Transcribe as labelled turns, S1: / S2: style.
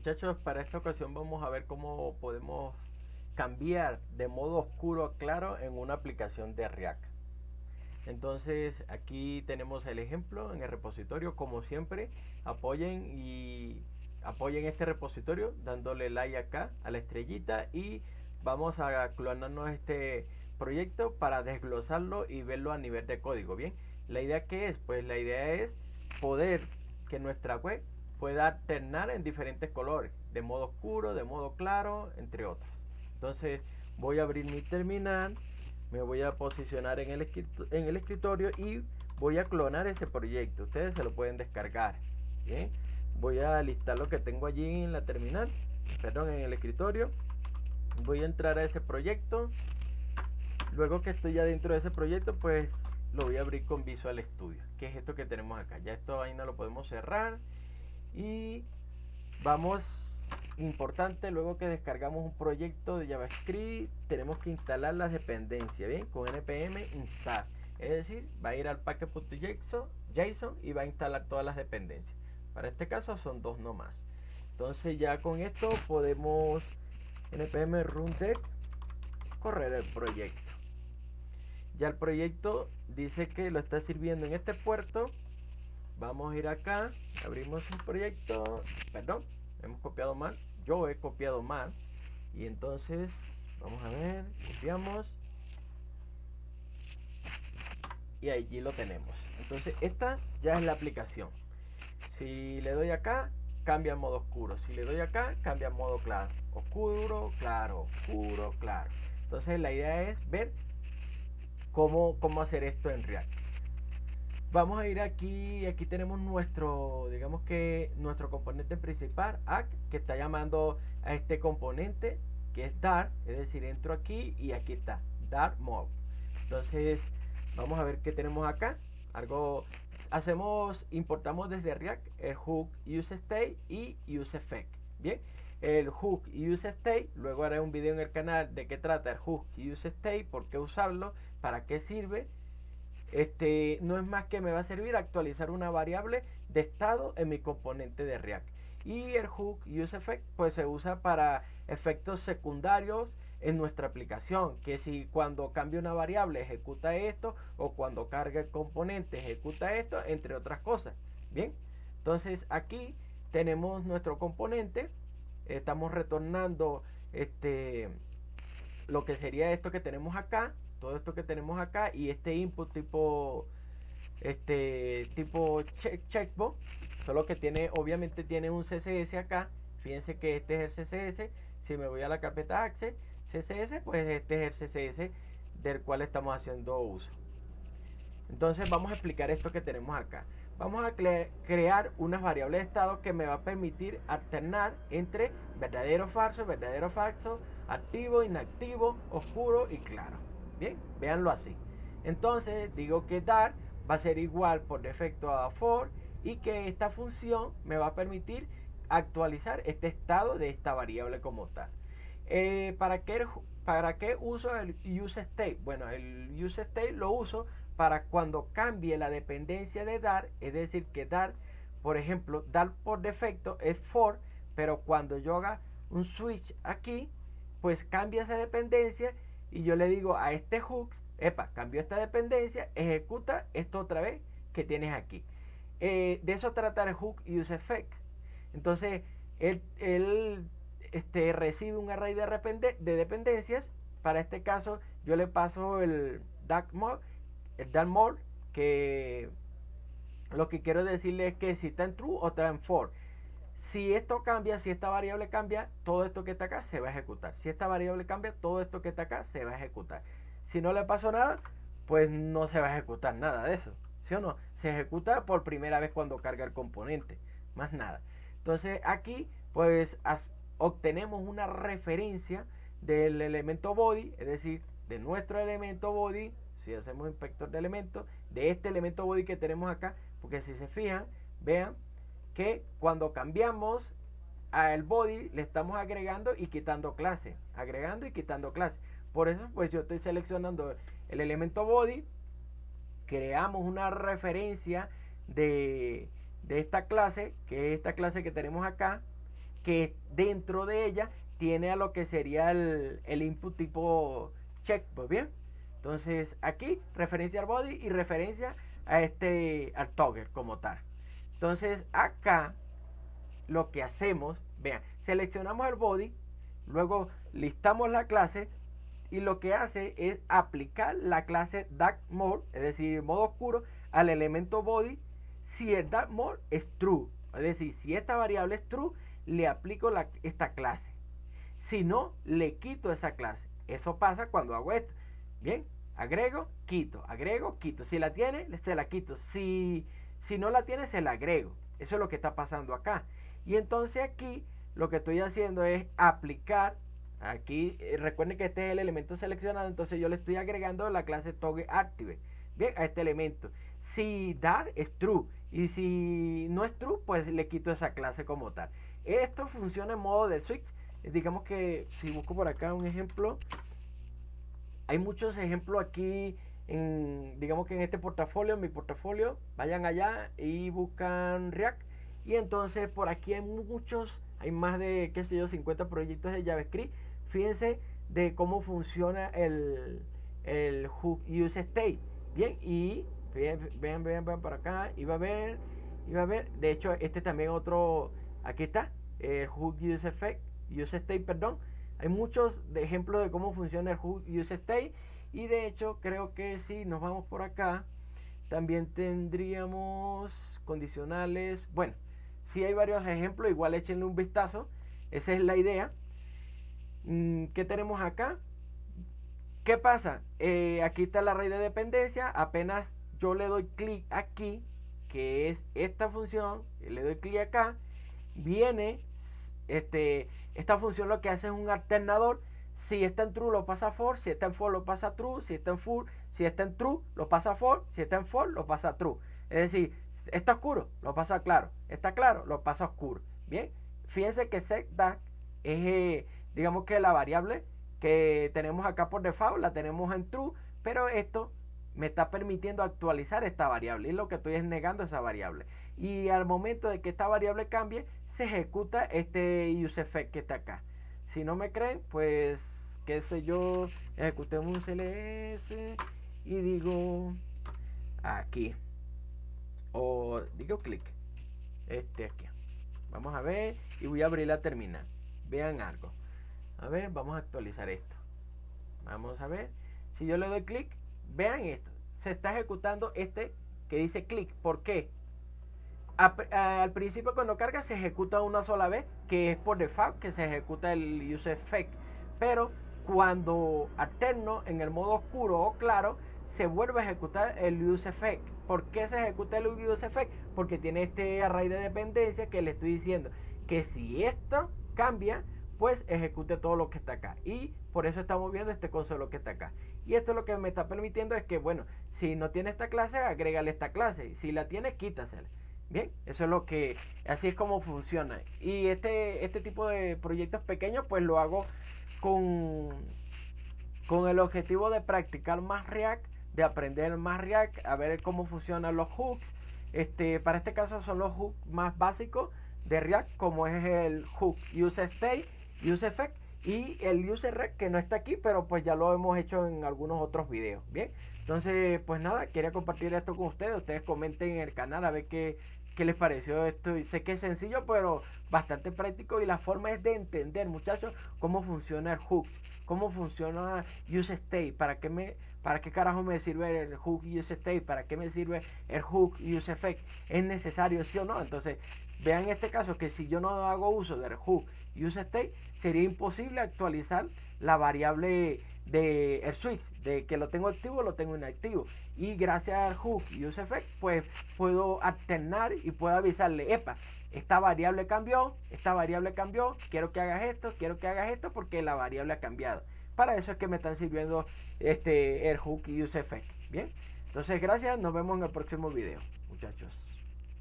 S1: Muchachos, para esta ocasión vamos a ver cómo podemos cambiar de modo oscuro a claro en una aplicación de React. Entonces aquí tenemos el ejemplo en el repositorio. Como siempre, apoyen este repositorio dándole like acá a la estrellita, y vamos a clonarnos este proyecto para desglosarlo y verlo a nivel de código. Bien, la idea que es, pues la idea es poder que nuestra web pueda alternar en diferentes colores, de modo oscuro, de modo claro, entre otros. Entonces voy a abrir mi terminal, me voy a posicionar en el escritorio y voy a clonar ese proyecto. Ustedes se lo pueden descargar. Bien, voy a listar lo que tengo allí en la terminal, perdón, en el escritorio. Voy a entrar a ese proyecto. Luego que estoy ya dentro de ese proyecto, pues lo voy a abrir con Visual Studio, que es esto que tenemos acá. Ya esto ahí no lo podemos cerrar. Y vamos, importante, luego que descargamos un proyecto de JavaScript, tenemos que instalar las dependencias, bien, con npm install. Es decir, va a ir al package.json y va a instalar todas las dependencias. Para este caso son dos nomás. Entonces ya con esto podemos npm run dev correr el proyecto. Ya el proyecto dice que lo está sirviendo en este puerto. Vamos a ir acá, abrimos un proyecto, perdón, hemos copiado mal, yo he copiado mal, y entonces vamos a ver, copiamos y allí lo tenemos. Entonces esta ya es la aplicación. Si le doy acá, cambia a modo oscuro. Si le doy acá, cambia a modo claro. Oscuro, claro, oscuro, claro. Entonces la idea es ver cómo hacer esto en React. Vamos a ir aquí, aquí tenemos nuestro, digamos que nuestro componente principal, act, que está llamando a este componente que es Dart, es decir, entro aquí y aquí está, Dart Mode. Entonces, vamos a ver qué tenemos acá. Algo importamos desde React el hook useState y useEffect. Bien, el hook y useState, luego haré un video en el canal de qué trata el hook y useState, por qué usarlo, para qué sirve. No es más que me va a servir actualizar una variable de estado en mi componente de React. Y el hook useEffect pues se usa para efectos secundarios en nuestra aplicación, que si cuando cambia una variable ejecuta esto, o cuando carga el componente ejecuta esto, entre otras cosas. Bien, entonces aquí tenemos nuestro componente, estamos retornando lo que sería esto que tenemos acá, todo esto que tenemos acá, y este input tipo checkbox, solo que tiene, obviamente tiene un CSS acá. Fíjense que este es el CSS. Si me voy a la carpeta Access CSS, pues este es el CSS del cual estamos haciendo uso. Entonces vamos a explicar esto que tenemos acá. Vamos a crear unas variables de estado que me va a permitir alternar entre verdadero, falso, activo, inactivo, oscuro y claro. Bien, véanlo así. Entonces digo que dar va a ser igual por defecto a for, y que esta función me va a permitir actualizar este estado de esta variable como tal. ¿Para qué uso el useState? Bueno, el useState lo uso para cuando cambie la dependencia de Dart, es decir, que Dart, por ejemplo, Dart por defecto es for, pero cuando yo haga un switch aquí, pues cambia esa dependencia, y yo le digo a este hook, epa, cambió esta dependencia, ejecuta esto otra vez que tienes aquí. De eso trata el hook useEffect. Entonces, él recibe un array de dependencias. Para este caso, yo le paso el dark mode, que lo que quiero decirle es que si está en true o está en for. Si esto cambia, si esta variable cambia, todo esto que está acá se va a ejecutar. Si esta variable cambia, todo esto que está acá se va a ejecutar. Si no le pasó nada, pues no se va a ejecutar nada de eso. ¿Sí o no? Se ejecuta por primera vez cuando carga el componente. Más nada. Entonces aquí, pues obtenemos una referencia del elemento body, es decir, de nuestro elemento body. Si hacemos inspector de elementos, de este elemento body que tenemos acá, porque si se fijan, vean que cuando cambiamos al body le estamos agregando y quitando clase, agregando y quitando clase. Por eso pues yo estoy seleccionando el elemento body, creamos una referencia de esta clase, que es esta clase que tenemos acá, que dentro de ella tiene a lo que sería el input tipo check, pues bien. Entonces aquí referencia al body y referencia a al toggle como tal. Entonces acá lo que hacemos, vean, seleccionamos el body, luego listamos la clase y lo que hace es aplicar la clase dark mode, es decir, modo oscuro, al elemento body si el dark mode es true. Es decir, si esta variable es true, le aplico esta clase. Si no, le quito esa clase. Eso pasa cuando hago esto. Bien, agrego, quito, agrego, quito. Si la tiene, se la quito. Si no la tiene, se la agrego. Eso es lo que está pasando acá. Y entonces aquí lo que estoy haciendo es aplicar. Aquí recuerden que este es el elemento seleccionado, entonces yo le estoy agregando la clase toggleActive, bien, a este elemento. Si dar es true y si no es true, pues le quito esa clase como tal. Esto funciona en modo de switch. Digamos que si busco por acá un ejemplo, hay muchos ejemplos aquí digamos que en este portafolio, en mi portafolio, vayan allá y buscan React y entonces por aquí hay muchos, hay más de, qué sé yo, 50 proyectos de JavaScript. Fíjense de cómo funciona el hook use state. Bien, y vean para acá, iba a ver, de hecho este también otro, aquí está, el hook use state, perdón. Hay muchos ejemplos de cómo funciona el hook use state y de hecho creo que si nos vamos por acá también tendríamos condicionales. Bueno, si hay varios ejemplos, igual échenle un vistazo, esa es la idea. ¿Qué tenemos acá? ¿Qué pasa? Aquí está la array de dependencia. Apenas yo le doy clic aquí, que es esta función, le doy clic acá, viene esta función, lo que hace es un alternador. Si está en true lo pasa a for, si está en for lo pasa a true, si está en for, si está en true lo pasa a for, si está en for lo pasa a true. Es decir, está oscuro, lo pasa a claro, está claro, lo pasa a oscuro. Bien, fíjense que setDark es digamos que la variable que tenemos acá por default la tenemos en true, pero esto me está permitiendo actualizar esta variable y lo que estoy es negando esa variable. Y al momento de que esta variable cambie, se ejecuta este useEffect que está acá. Si no me creen, pues qué sé yo, ejecutemos un CLS y digo aquí, o digo clic, aquí. Vamos a ver y voy a abrir la terminal. Vean algo. A ver, vamos a actualizar esto. Vamos a ver. Si yo le doy clic, vean esto. Se está ejecutando este que dice clic. ¿Por qué? Al principio cuando carga se ejecuta una sola vez, que es por default que se ejecuta el useEffect. Pero cuando alterno en el modo oscuro o claro, se vuelve a ejecutar el useEffect. ¿Por qué se ejecuta el useEffect? Porque tiene este array de dependencia que le estoy diciendo que si esto cambia, pues ejecute todo lo que está acá. Y por eso estamos viendo este console que está acá. Y esto lo que me está permitiendo es que, bueno, si no tiene esta clase, agrégale esta clase. Y si la tiene, quítasela. Bien, eso es lo que, así es como funciona. Y este tipo de proyectos pequeños, pues lo hago con el objetivo de practicar más React, de aprender más React, a ver cómo funcionan los hooks. Para este caso son los hooks más básicos de React, como es el hook useState, useEffect y el useRect, que no está aquí, pero pues ya lo hemos hecho en algunos otros videos. Bien, entonces pues nada, quería compartir esto con ustedes. Ustedes comenten en el canal a ver qué les pareció esto. Y sé que es sencillo, pero bastante práctico, y la forma es de entender, muchachos, cómo funciona el hook, cómo funciona useState, para qué carajo me sirve el hook useState, para qué me sirve el hook useEffect, es necesario sí o no. Entonces vean este caso que si yo no hago uso del hook useState, sería imposible actualizar la variable de el switch, de que lo tengo activo, lo tengo inactivo. Y gracias al hook useEffect, pues puedo alternar y puedo avisarle, epa, esta variable cambió, quiero que hagas esto porque la variable ha cambiado. Para eso es que me están sirviendo el hook useEffect. Bien, entonces gracias, nos vemos en el próximo video, muchachos.